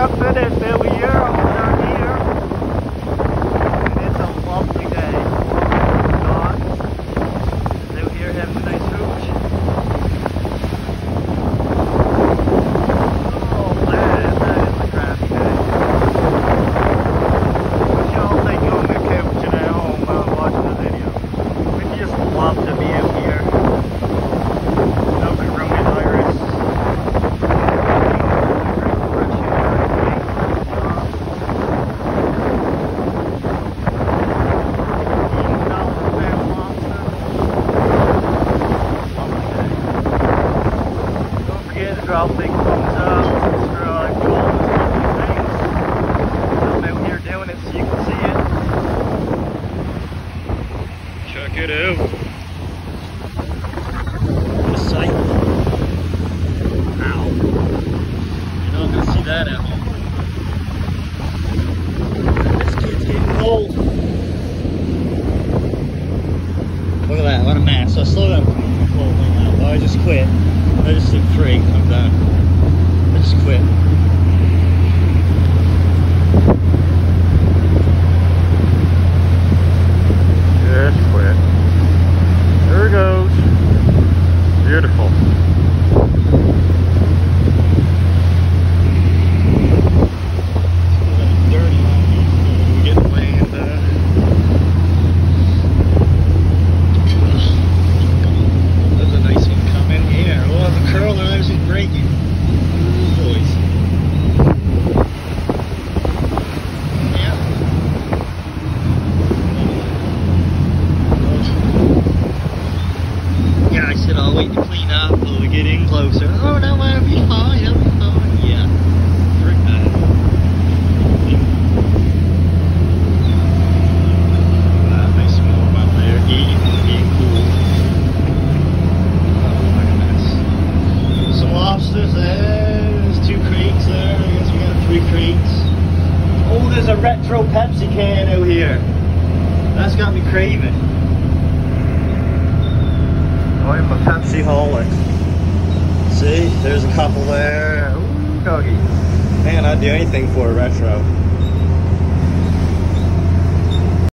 not finished, Bill. We're down here. And it's a lovely day. Dogs. Out here having a nice hooch. Oh man, that is a crappy day. What y'all think on the couch and at home while watching the video? We just love to be out here. No coronavirus. Drop big thumbs up, subscribe, do all those lovely things. I'm out here doing it so you can see it. Check it out. What a sight. Ow. You're not gonna see that at home. This kid's getting cold. Look at that, what a mess. So slow down. Oh, I just quit. I just took 3, I'm done. I just quit. Just quit. There it goes. Beautiful. It's dirty on me. We get the land There's a nice one coming here. Oh, the curl knives is breaking. Ooh, boys. Yeah. Yeah, I said I'll wait to clean up until we get in closer. Oh, no, I'll be fine. I'll be fine. Yeah. Frick that. Nice small one there. Getting cool. Some lobsters there, there's 2 crates there, I guess we got 3 crates. Oh, there's a retro Pepsi can out here. That's got me craving. I'm a Pepsi holic. See, there's a couple there. Ooh, doggy. Man, I'd do anything for a retro.